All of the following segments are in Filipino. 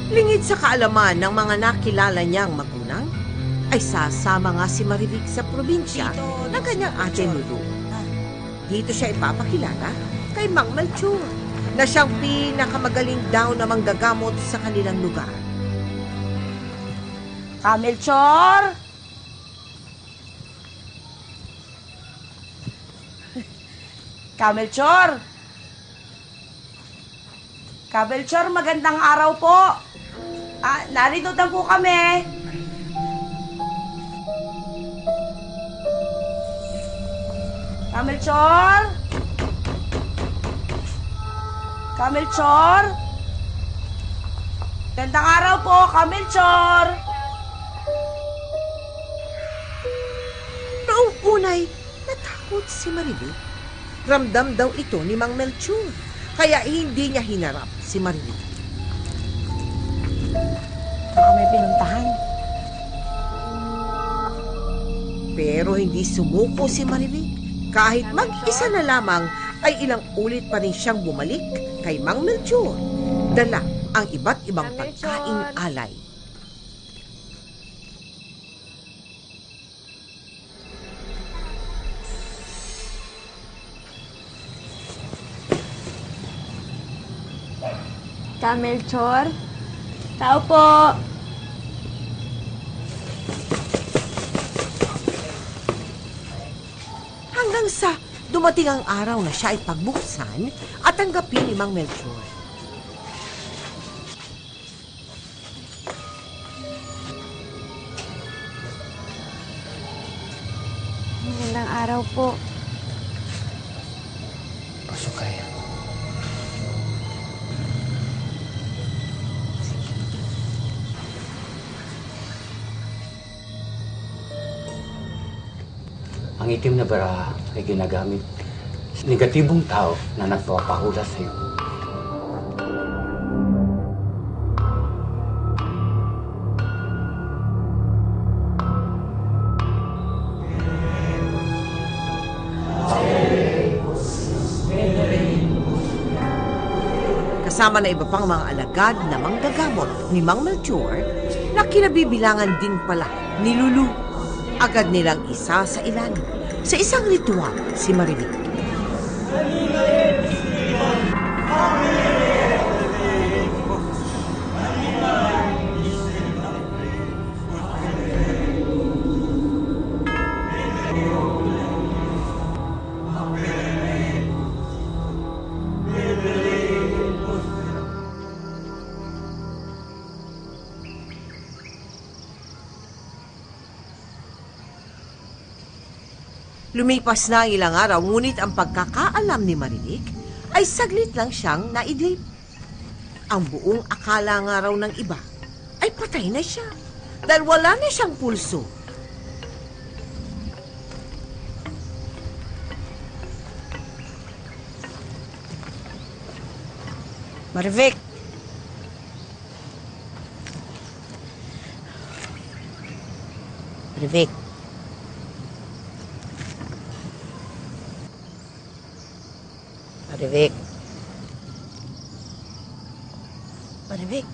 Lingid sa kaalaman ng mga nakilala niyang magulang, ay sasama nga si Marivic sa probinsya ng kanyang ate Lulu. Dito siya ipapakilala kay Mang Melchor, na siyang pinakamagaling daw na manggagamot sa kanilang lugar. Melchor! Melchor! Melchor, magandang araw po. Narito na po kami. Melchor? Melchor? Magandang araw po, Melchor. Noong unay, natakot si Marivic. Ramdam daw ito ni Mang Melchor, kaya hindi niya hinarap si Marivic. Baka may pinuntahan. Pero hindi sumuko si Marivic. Kahit mag-isa na lamang, ay ilang ulit pa rin siyang bumalik kay Mang Melchor. Dala ang iba't ibang pagkaing alay. Melchor? Tao po! Hanggang sa dumating ang araw na siya ay pagbuksan at tanggapin ni Mang Melchor. Magandang araw po. Pasok kayo. Ang itim na baraha ay ginagamit sa negatibong tao na nagpapahula sa iyo. Kasama na iba pang mga alagad na manggagamot ni Mang Melchor na kinabibilangan din pala ni Lulu. Agad nilang isa sa ilalim sa isang ritual si Marivic. Lumipas na ang ilang araw, ngunit ang pagkakaalam ni Marivic ay saglit lang siyang naidlip. Ang buong akala nga raw ng iba ay patay na siya dahil wala na siyang pulso. Marivic! Marivic! Marivic! Marivic!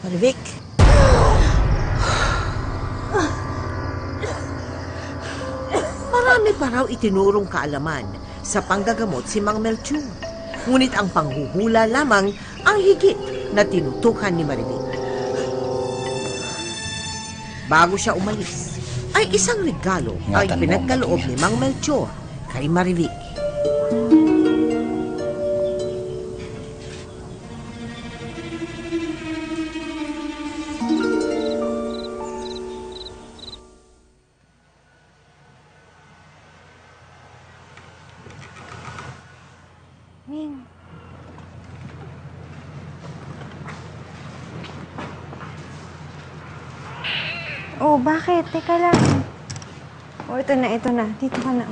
Marivic! Marami pa raw itinurong kaalaman sa panggagamot si Mang Melchor. Ngunit ang panghuhula lamang ang higit na tinutukan ni Marivic. Bago siya umalis, ay isang regalo ang pinagkaloob ni Mang Melchor kay Marivic. Ming. Oh, bakit? Teka lang. Oh, ito na, ito na. Dito ka na.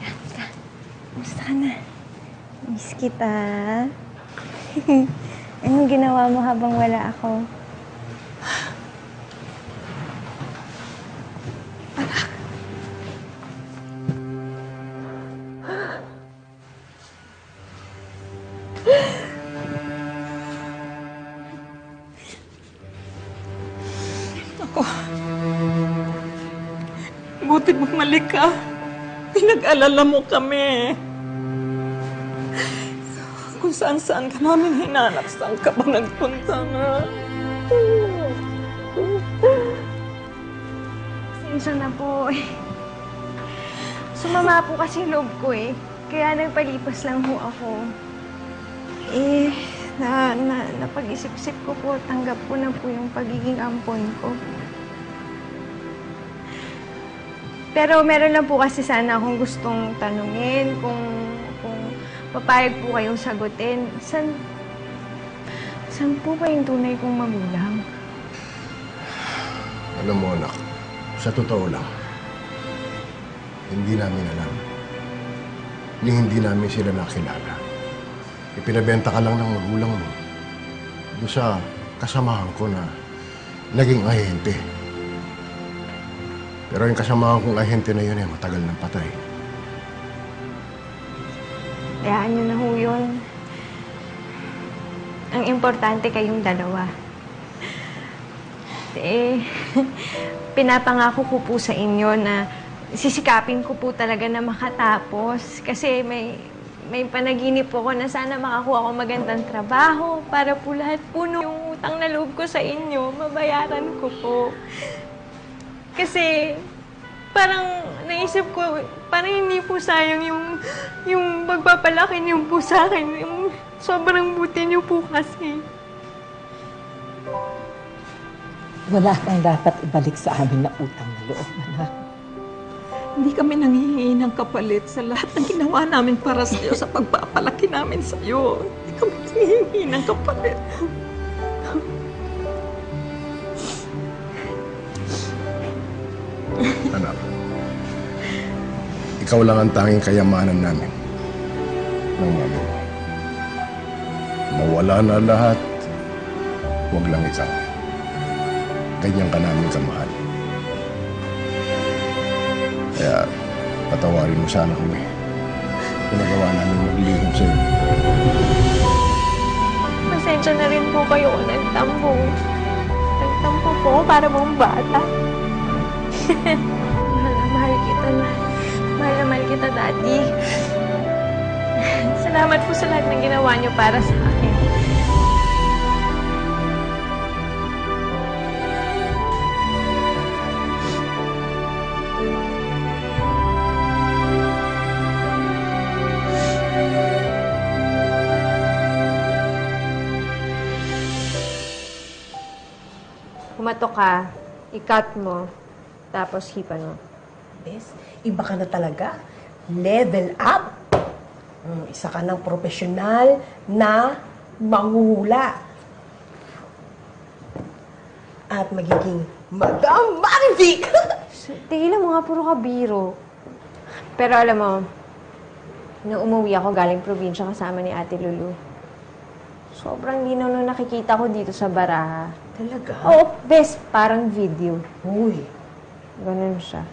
Yan ka. Kumusta ka na? Miss kita. Anong ginawa mo habang wala ako? ko. Buti bumalik ka. Pinag-alala mo kami. Kung saan-saan ka namin hinanap, saan ka ba nagpunta na? Pasensya na po. Sumama po kasi loob ko eh. Kaya nagpalipas lang ho ako. Napag-isip-isip ko po, tanggap ko na po yung pagiging ampon ko. Pero meron lang po kasi sana akong gustong tanungin kung papayag po kayong sagutin. Saan po ba yung tunay kong magulang? Alam mo, anak, sa totoo lang, hindi namin alam. Hindi namin sila nakilala. Ipinabenta ka lang ng magulang mo doon sa kasamahan ko na naging ahente. Pero yung kasamahan kong ahente na yun matagal nang patay. Hayaan niyo na ho yun. Ang importante kayong dalawa. Pinapangako ko po sa inyo na sisikapin ko po talaga na makatapos. Kasi may panaginip po ako na sana makakuha ko magandang trabaho para po lahat puno yung utang na loob ko sa inyo, mabayaran ko po. Kasi parang naisip ko, parang hindi po sayang yung pagpapalaki niyo po sa akin. Yung sobrang buti niyo po kasi. Wala kang dapat ibalik sa amin na utang na loob, anak. Hindi kami nanghihingi ng kapalit sa lahat ng ginawa namin para sa iyo, sa pagpapalaki namin sa iyo. Hindi kami nanghihingi ng kapalit. Anak, ikaw lang ang tanging kayamanan namin ng mami mo. Mawala na lahat, huwag lang ikaw. Ganyan ka namin kamahal. Kaya, patawarin mo sana kami. Pinagawa namin maglilingkod sa'yo. Pasensya na rin po kayo kung nagtampo. Nagtampo po para mong bata. Mahal kita na. Mahal na mahal kita, Daddy. Salamat po sa lahat ng ginawa niyo para sa akin. Kumato ka, i-cut mo, tapos hipan mo. Bes, iba ka na talaga. Level up. Isa ka ng profesional na manghuhula. At magiging Madam Marivic! Tigilan mo nga, puro ka biro. Pero alam mo, nung umuwi ako galing probinsya kasama ni Ate Lulu, sobrang linaw nung nakikita ko dito sa baraha. Talaga? Oo, best, parang video. Uy. Ganun siya.